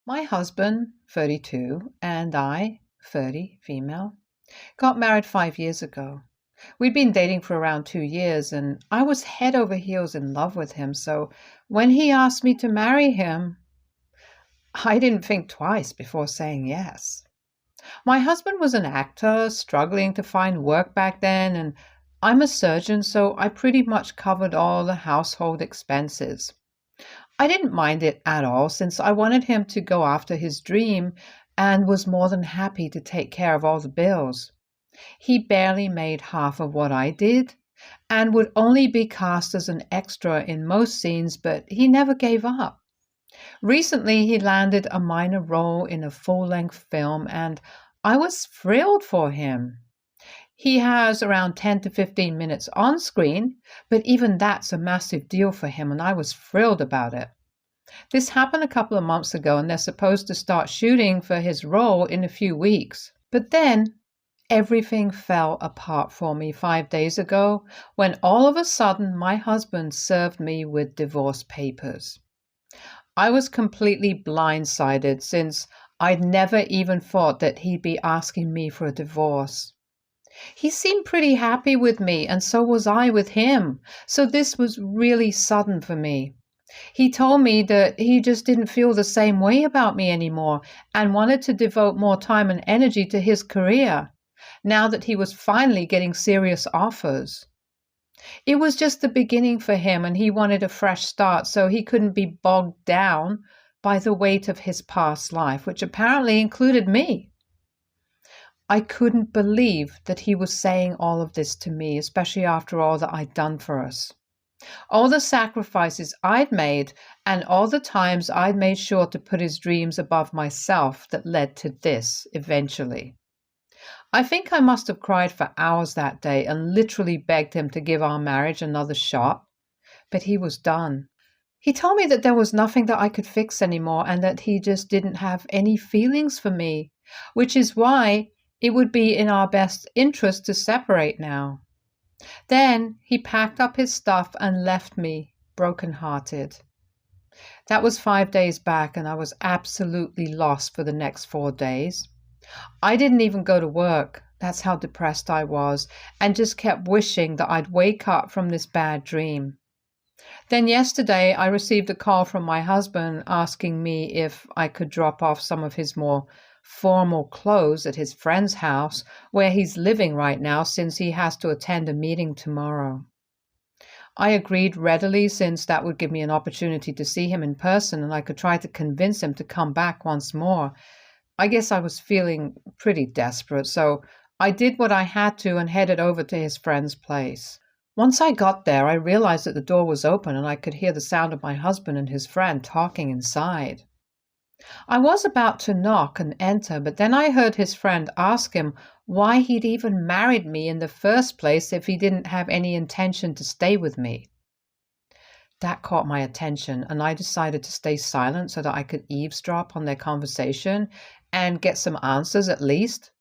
My husband, 32, and I, 30, female, got married 5 years ago. We'd been dating for around 2 years, and I was head over heels in love with him. So when he asked me to marry him, I didn't think twice before saying yes. My husband was an actor, struggling to find work back then, and I'm a surgeon, so I pretty much covered all the household expenses. I didn't mind it at all since I wanted him to go after his dream and was more than happy to take care of all the bills. He barely made half of what I did and would only be cast as an extra in most scenes, but he never gave up. Recently, he landed a minor role in a full-length film, and I was thrilled for him. He has around 10 to 15 minutes on screen, but even that's a massive deal for him, and I was thrilled about it. This happened a couple of months ago, and they're supposed to start shooting for his role in a few weeks. But then everything fell apart for me 5 days ago when all of a sudden my husband served me with divorce papers. I was completely blindsided since I'd never even thought that he'd be asking me for a divorce. He seemed pretty happy with me, and so was I with him, so this was really sudden for me. He told me that he just didn't feel the same way about me anymore and wanted to devote more time and energy to his career, now that he was finally getting serious offers. It was just the beginning for him, and he wanted a fresh start so he couldn't be bogged down by the weight of his past life, which apparently included me. I couldn't believe that he was saying all of this to me, especially after all that I'd done for us. All the sacrifices I'd made and all the times I'd made sure to put his dreams above myself that led to this eventually. I think I must have cried for hours that day and literally begged him to give our marriage another shot, but he was done. He told me that there was nothing that I could fix anymore and that he just didn't have any feelings for me, which is why it would be in our best interest to separate now. Then he packed up his stuff and left me broken-hearted. That was 5 days back, and I was absolutely lost for the next 4 days. I didn't even go to work. That's how depressed I was, and just kept wishing that I'd wake up from this bad dream. Then yesterday I received a call from my husband asking me if I could drop off some of his more formal clothes at his friend's house where he's living right now since he has to attend a meeting tomorrow. I agreed readily since that would give me an opportunity to see him in person and I could try to convince him to come back once more. I guess I was feeling pretty desperate, so I did what I had to and headed over to his friend's place. Once I got there, I realized that the door was open and I could hear the sound of my husband and his friend talking inside. I was about to knock and enter, but then I heard his friend ask him why he'd even married me in the first place if he didn't have any intention to stay with me. That caught my attention, and I decided to stay silent so that I could eavesdrop on their conversation and get some answers at least.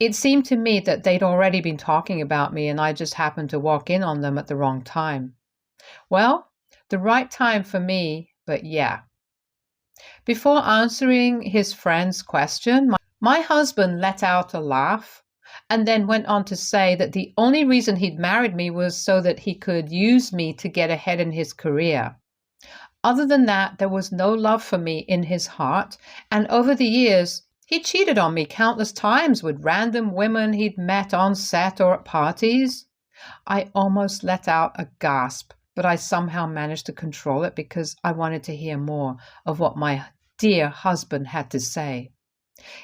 It seemed to me that they'd already been talking about me and I just happened to walk in on them at the wrong time. Well, the right time for me, but yeah. Before answering his friend's question, my husband let out a laugh and then went on to say that the only reason he'd married me was so that he could use me to get ahead in his career. Other than that, there was no love for me in his heart, and over the years, he cheated on me countless times with random women he'd met on set or at parties. I almost let out a gasp, but I somehow managed to control it because I wanted to hear more of what my dear husband had to say.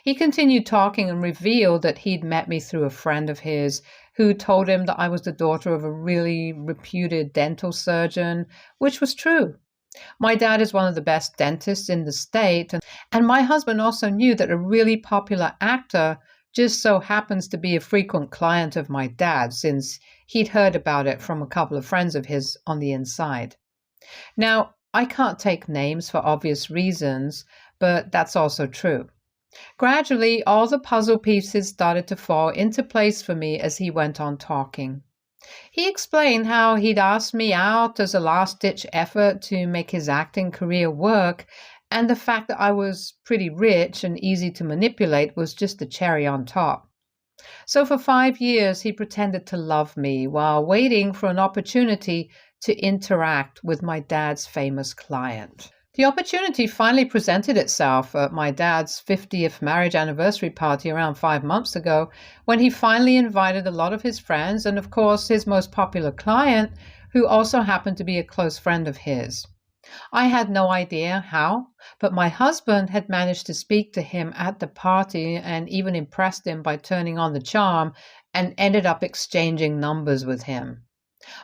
He continued talking and revealed that he'd met me through a friend of his who told him that I was the daughter of a really reputed dental surgeon, which was true. My dad is one of the best dentists in the state, and my husband also knew that a really popular actor just so happens to be a frequent client of my dad since he'd heard about it from a couple of friends of his on the inside. Now, I can't take names for obvious reasons, but that's also true. Gradually, all the puzzle pieces started to fall into place for me as he went on talking. He explained how he'd asked me out as a last-ditch effort to make his acting career work, And the fact that I was pretty rich and easy to manipulate was just the cherry on top. So for 5 years, he pretended to love me while waiting for an opportunity to interact with my dad's famous client. The opportunity finally presented itself at my dad's 50th marriage anniversary party around 5 months ago, when he finally invited a lot of his friends and, of course, his most popular client, who also happened to be a close friend of his. I had no idea how, but my husband had managed to speak to him at the party and even impressed him by turning on the charm, and ended up exchanging numbers with him.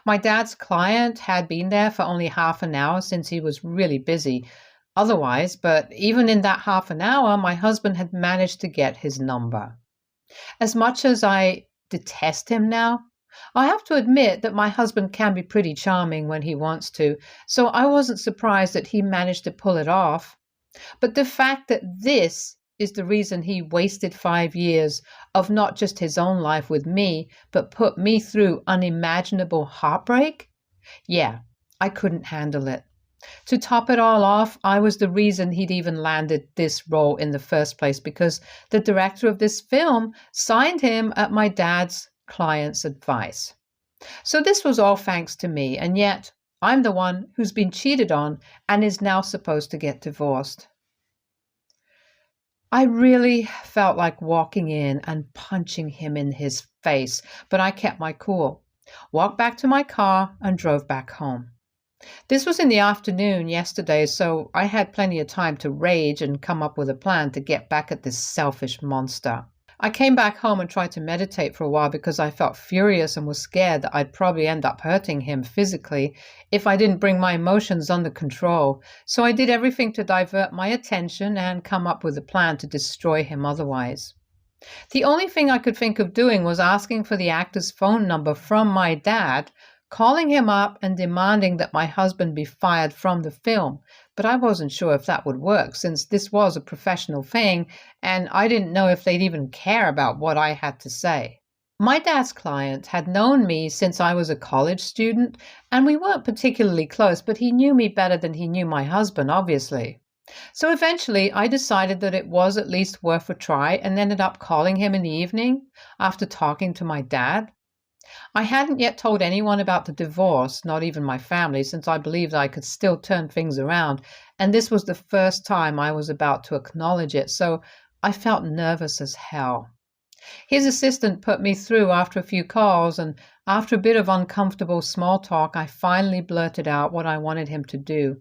My dad's client had been there for only half an hour since he was really busy otherwise, but even in that half an hour, my husband had managed to get his number. As much as I detest him now, I have to admit that my husband can be pretty charming when he wants to, so I wasn't surprised that he managed to pull it off. But the fact that this is the reason he wasted 5 years of not just his own life with me, but put me through unimaginable heartbreak? Yeah, I couldn't handle it. To top it all off, I was the reason he'd even landed this role in the first place, because the director of this film signed him at my dad's client's advice. So this was all thanks to me, and yet I'm the one who's been cheated on and is now supposed to get divorced. I really felt like walking in and punching him in his face, but I kept my cool, walked back to my car, and drove back home. This was in the afternoon yesterday, so I had plenty of time to rage and come up with a plan to get back at this selfish monster. I came back home and tried to meditate for a while because I felt furious and was scared that I'd probably end up hurting him physically if I didn't bring my emotions under control. So I did everything to divert my attention and come up with a plan to destroy him otherwise. The only thing I could think of doing was asking for the actor's phone number from my dad, calling him up and demanding that my husband be fired from the film. But I wasn't sure if that would work, since this was a professional thing and I didn't know if they'd even care about what I had to say. My dad's client had known me since I was a college student, and we weren't particularly close, but he knew me better than he knew my husband, obviously. So eventually I decided that it was at least worth a try and ended up calling him in the evening after talking to my dad. I hadn't yet told anyone about the divorce, not even my family, since I believed I could still turn things around, and this was the first time I was about to acknowledge it, so I felt nervous as hell. His assistant put me through after a few calls, and after a bit of uncomfortable small talk, I finally blurted out what I wanted him to do,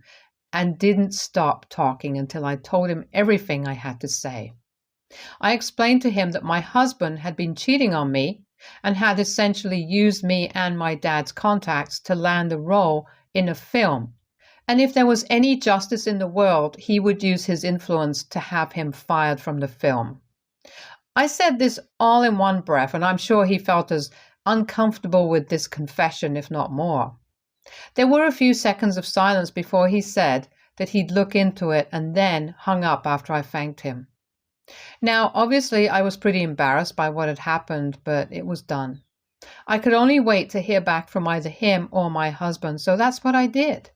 and didn't stop talking until I told him everything I had to say. I explained to him that my husband had been cheating on me and had essentially used me and my dad's contacts to land a role in a film. And if there was any justice in the world, he would use his influence to have him fired from the film. I said this all in one breath, and I'm sure he felt as uncomfortable with this confession, if not more. There were a few seconds of silence before he said that he'd look into it, and then hung up after I thanked him. Now, obviously, I was pretty embarrassed by what had happened, but it was done. I could only wait to hear back from either him or my husband, so that's what I did.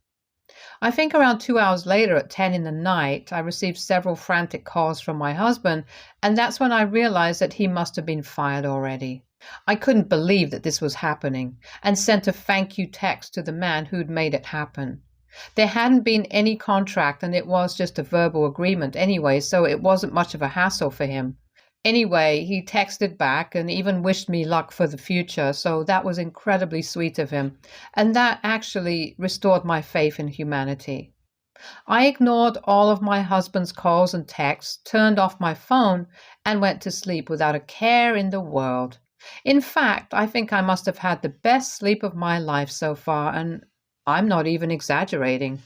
I think around 2 hours later at 10 in the night, I received several frantic calls from my husband, and that's when I realized that he must have been fired already. I couldn't believe that this was happening, and sent a thank you text to the man who'd made it happen. There hadn't been any contract, and it was just a verbal agreement anyway, so it wasn't much of a hassle for him. Anyway, he texted back and even wished me luck for the future, so that was incredibly sweet of him, and that actually restored my faith in humanity. I ignored all of my husband's calls and texts, turned off my phone, and went to sleep without a care in the world. In fact, I think I must have had the best sleep of my life so far, and I'm not even exaggerating.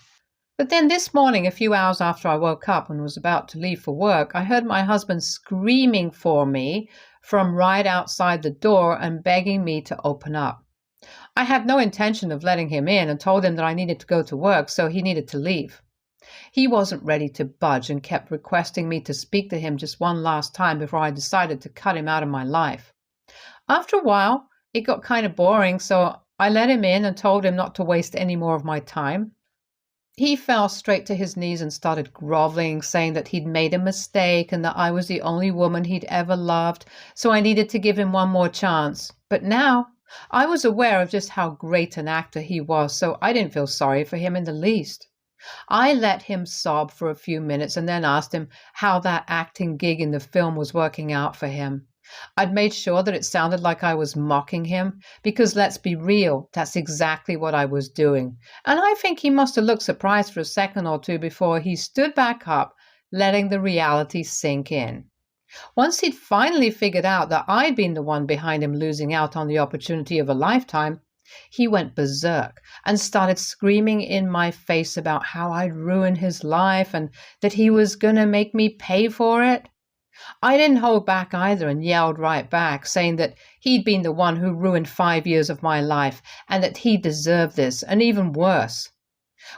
But then this morning, a few hours after I woke up and was about to leave for work, I heard my husband screaming for me from right outside the door and begging me to open up. I had no intention of letting him in and told him that I needed to go to work, so he needed to leave. He wasn't ready to budge and kept requesting me to speak to him just one last time before I decided to cut him out of my life. After a while, it got kind of boring, so I let him in and told him not to waste any more of my time. He fell straight to his knees and started groveling, saying that he'd made a mistake and that I was the only woman he'd ever loved, so I needed to give him one more chance. But now I was aware of just how great an actor he was, so I didn't feel sorry for him in the least. I let him sob for a few minutes and then asked him how that acting gig in the film was working out for him. I'd made sure that it sounded like I was mocking him, because let's be real, that's exactly what I was doing. And I think he must have looked surprised for a second or two before he stood back up, letting the reality sink in. Once he'd finally figured out that I'd been the one behind him losing out on the opportunity of a lifetime, he went berserk and started screaming in my face about how I'd ruined his life and that he was going to make me pay for it. I didn't hold back either and yelled right back, saying that he'd been the one who ruined 5 years of my life and that he deserved this, and even worse.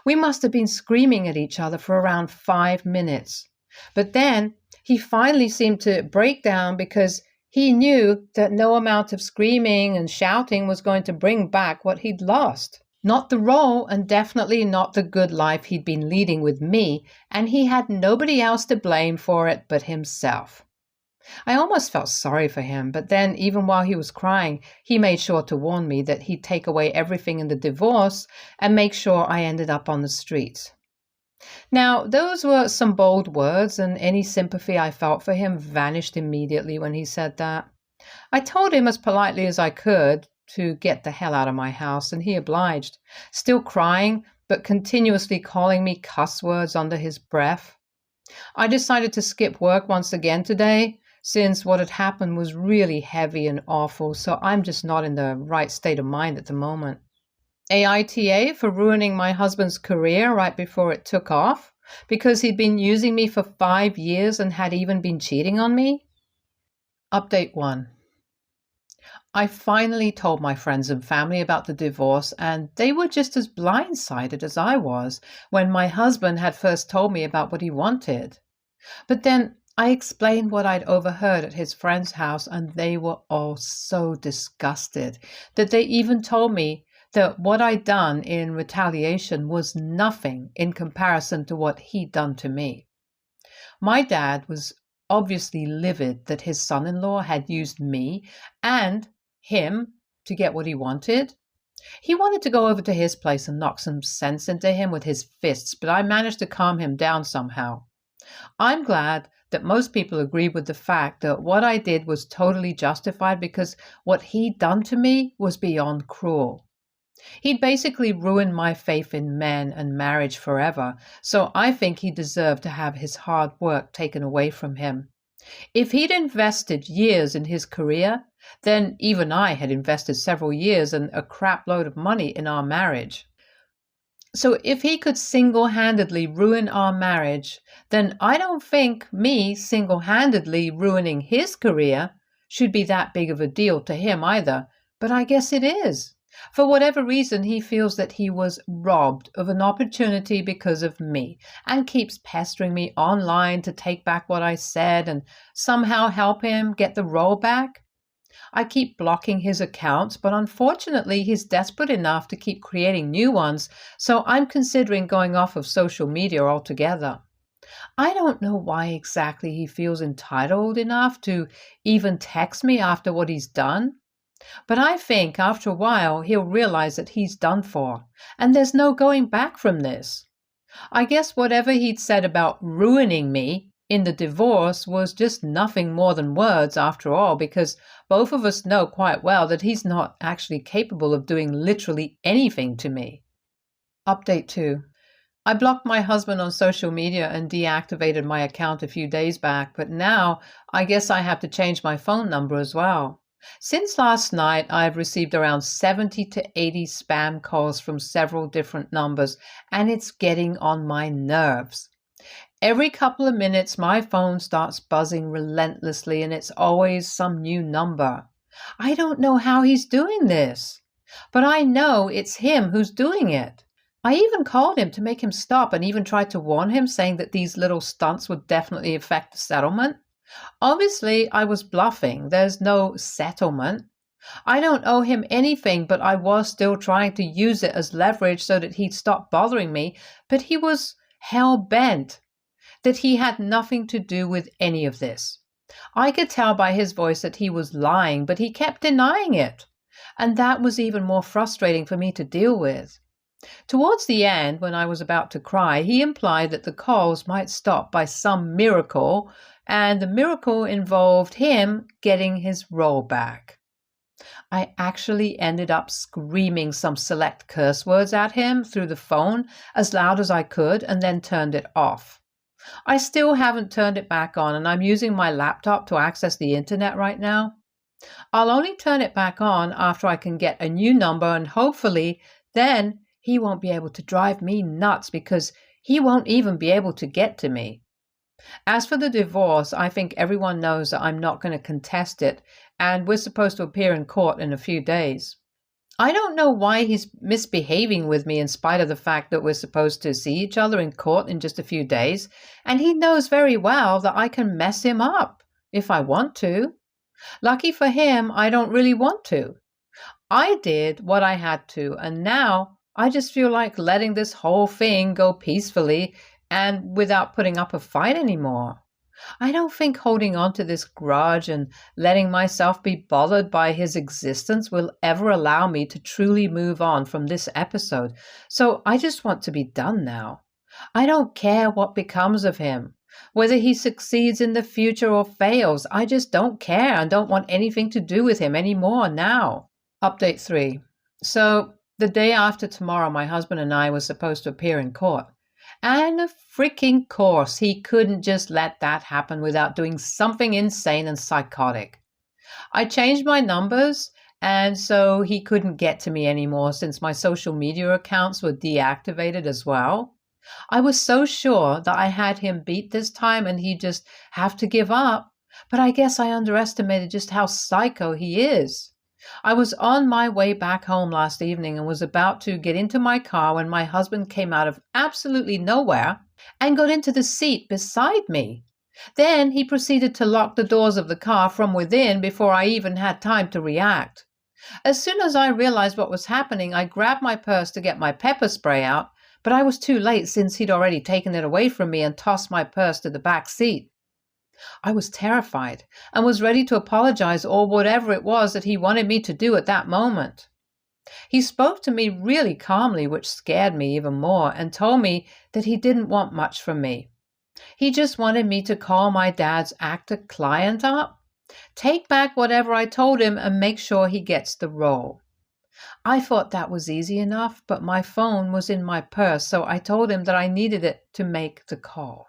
We must have been screaming at each other for around 5 minutes. But then he finally seemed to break down because he knew that no amount of screaming and shouting was going to bring back what he'd lost. Not the role, and definitely not the good life he'd been leading with me, and he had nobody else to blame for it but himself. I almost felt sorry for him, but then even while he was crying, he made sure to warn me that he'd take away everything in the divorce and make sure I ended up on the streets. Now, those were some bold words, and any sympathy I felt for him vanished immediately when he said that. I told him as politely as I could to get the hell out of my house, and he obliged, still crying, but continuously calling me cuss words under his breath. I decided to skip work once again today, since what had happened was really heavy and awful, so I'm just not in the right state of mind at the moment. AITA for ruining my husband's career right before it took off, because he'd been using me for 5 years and had even been cheating on me. Update 1. I finally told my friends and family about the divorce, and they were just as blindsided as I was when my husband had first told me about what he wanted. But then I explained what I'd overheard at his friend's house, and they were all so disgusted that they even told me that what I'd done in retaliation was nothing in comparison to what he'd done to me. My dad was obviously livid that his son-in-law had used me and him to get what he wanted. He wanted to go over to his place and knock some sense into him with his fists, but I managed to calm him down somehow. I'm glad that most people agree with the fact that what I did was totally justified, because what he'd done to me was beyond cruel. He'd basically ruined my faith in men and marriage forever, so I think he deserved to have his hard work taken away from him. If he'd invested years in his career, then even I had invested several years and a crap load of money in our marriage. So if he could single-handedly ruin our marriage, then I don't think me single-handedly ruining his career should be that big of a deal to him either, but I guess it is. For whatever reason, he feels that he was robbed of an opportunity because of me and keeps pestering me online to take back what I said and somehow help him get the role back. I keep blocking his accounts, but unfortunately he's desperate enough to keep creating new ones, so I'm considering going off of social media altogether. I don't know why exactly he feels entitled enough to even text me after what he's done. But I think after a while he'll realize that he's done for, and there's no going back from this. I guess whatever he'd said about ruining me in the divorce was just nothing more than words after all, because both of us know quite well that he's not actually capable of doing literally anything to me. Update 2. I blocked my husband on social media and deactivated my account a few days back, but now I guess I have to change my phone number as well. Since last night, I've received around 70 to 80 spam calls from several different numbers, and it's getting on my nerves. Every couple of minutes, my phone starts buzzing relentlessly, and it's always some new number. I don't know how he's doing this, but I know it's him who's doing it. I even called him to make him stop and even tried to warn him, saying that these little stunts would definitely affect the settlement. Obviously, I was bluffing. There's no settlement. I don't owe him anything, but I was still trying to use it as leverage so that he'd stop bothering me. But he was hell-bent that he had nothing to do with any of this. I could tell by his voice that he was lying, but he kept denying it. And that was even more frustrating for me to deal with. Towards the end, when I was about to cry, he implied that the calls might stop by some miracle, and the miracle involved him getting his role back. I actually ended up screaming some select curse words at him through the phone as loud as I could and then turned it off. I still haven't turned it back on, and I'm using my laptop to access the internet right now. I'll only turn it back on after I can get a new number, and hopefully then he won't be able to drive me nuts because he won't even be able to get to me. As for the divorce, I think everyone knows that I'm not going to contest it, and we're supposed to appear in court in a few days. I don't know why he's misbehaving with me in spite of the fact that we're supposed to see each other in court in just a few days, and he knows very well that I can mess him up if I want to. Lucky for him, I don't really want to. I did what I had to, and now I just feel like letting this whole thing go peacefully and without putting up a fight anymore. I don't think holding on to this grudge and letting myself be bothered by his existence will ever allow me to truly move on from this episode, so I just want to be done now. I don't care what becomes of him, whether he succeeds in the future or fails. I just don't care and don't want anything to do with him anymore now. Update 3. So, the day after tomorrow, my husband and I were supposed to appear in court. And of freaking course, he couldn't just let that happen without doing something insane and psychotic. I changed my numbers, and so he couldn't get to me anymore since my social media accounts were deactivated as well. I was so sure that I had him beat this time and he'd just have to give up, but I guess I underestimated just how psycho he is. I was on my way back home last evening and was about to get into my car when my husband came out of absolutely nowhere and got into the seat beside me. Then he proceeded to lock the doors of the car from within before I even had time to react. As soon as I realized what was happening, I grabbed my purse to get my pepper spray out, but I was too late since he'd already taken it away from me and tossed my purse to the back seat. I was terrified and was ready to apologize or whatever it was that he wanted me to do at that moment. He spoke to me really calmly, which scared me even more, and told me that he didn't want much from me. He just wanted me to call my dad's actor client up, take back whatever I told him, and make sure he gets the role. I thought that was easy enough, but my phone was in my purse, so I told him that I needed it to make the call.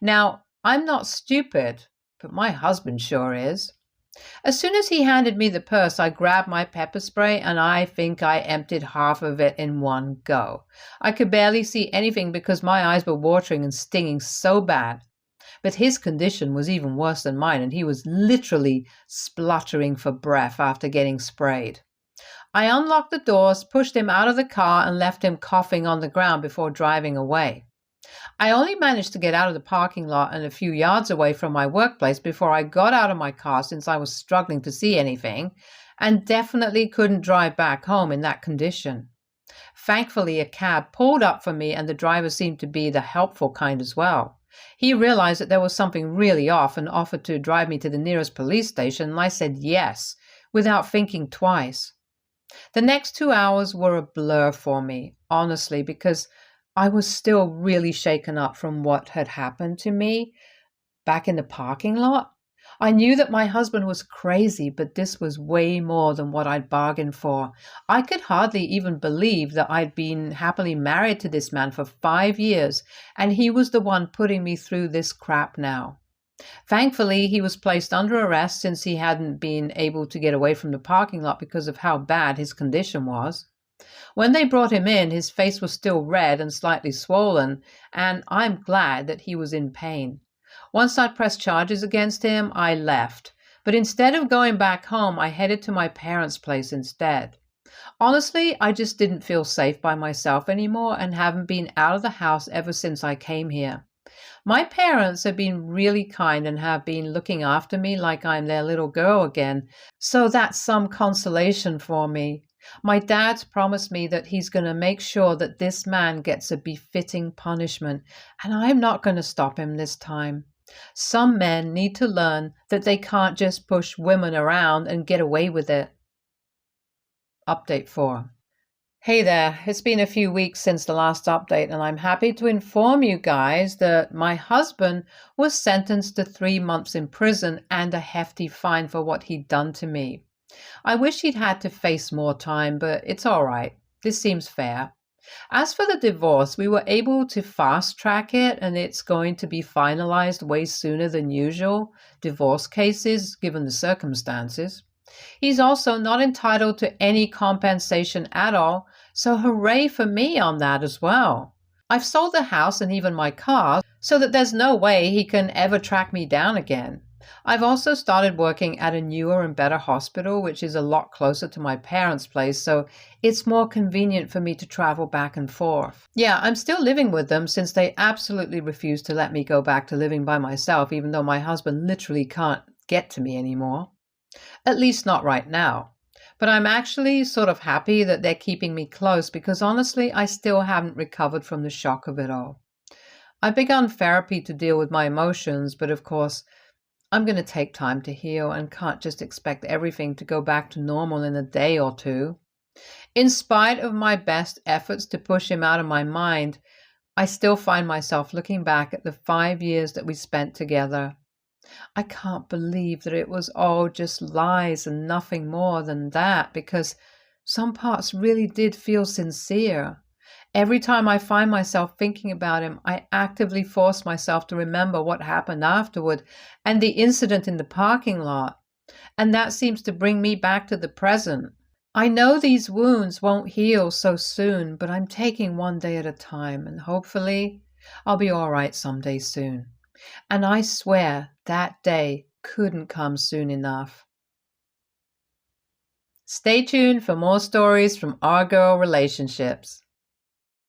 Now, I'm not stupid, but my husband sure is. As soon as he handed me the purse, I grabbed my pepper spray, and I think I emptied half of it in one go. I could barely see anything because my eyes were watering and stinging so bad. But his condition was even worse than mine, and he was literally spluttering for breath after getting sprayed. I unlocked the doors, pushed him out of the car, and left him coughing on the ground before driving away. I only managed to get out of the parking lot and a few yards away from my workplace before I got out of my car since I was struggling to see anything and definitely couldn't drive back home in that condition. Thankfully, a cab pulled up for me and the driver seemed to be the helpful kind as well. He realized that there was something really off and offered to drive me to the nearest police station, and I said yes, without thinking twice. The next 2 hours were a blur for me, honestly, because I was still really shaken up from what had happened to me back in the parking lot. I knew that my husband was crazy, but this was way more than what I'd bargained for. I could hardly even believe that I'd been happily married to this man for 5 years, and he was the one putting me through this crap now. Thankfully, he was placed under arrest since he hadn't been able to get away from the parking lot because of how bad his condition was. When they brought him in, his face was still red and slightly swollen, and I'm glad that he was in pain. Once I pressed charges against him, I left. But instead of going back home, I headed to my parents' place instead. Honestly, I just didn't feel safe by myself anymore and haven't been out of the house ever since I came here. My parents have been really kind and have been looking after me like I'm their little girl again, so that's some consolation for me. My dad's promised me that he's going to make sure that this man gets a befitting punishment, and I'm not going to stop him this time. Some men need to learn that they can't just push women around and get away with it. Update 4. Hey there, it's been a few weeks since the last update, and I'm happy to inform you guys that my husband was sentenced to 3 months in prison and a hefty fine for what he'd done to me. I wish he'd had to face more time, but it's all right. This seems fair. As for the divorce, we were able to fast track it, and it's going to be finalized way sooner than usual divorce cases, given the circumstances. He's also not entitled to any compensation at all, so hooray for me on that as well. I've sold the house and even my car so that there's no way he can ever track me down again. I've also started working at a newer and better hospital, which is a lot closer to my parents' place, so it's more convenient for me to travel back and forth. Yeah, I'm still living with them since they absolutely refuse to let me go back to living by myself, even though my husband literally can't get to me anymore. At least not right now. But I'm actually sort of happy that they're keeping me close because honestly, I still haven't recovered from the shock of it all. I've begun therapy to deal with my emotions, but of course, I'm going to take time to heal and can't just expect everything to go back to normal in a day or two. In spite of my best efforts to push him out of my mind, I still find myself looking back at the 5 years that we spent together. I can't believe that it was all just lies and nothing more than that, because some parts really did feel sincere. Every time I find myself thinking about him, I actively force myself to remember what happened afterward and the incident in the parking lot. And that seems to bring me back to the present. I know these wounds won't heal so soon, but I'm taking one day at a time, and hopefully I'll be all right someday soon. And I swear that day couldn't come soon enough. Stay tuned for more stories from our girl relationships.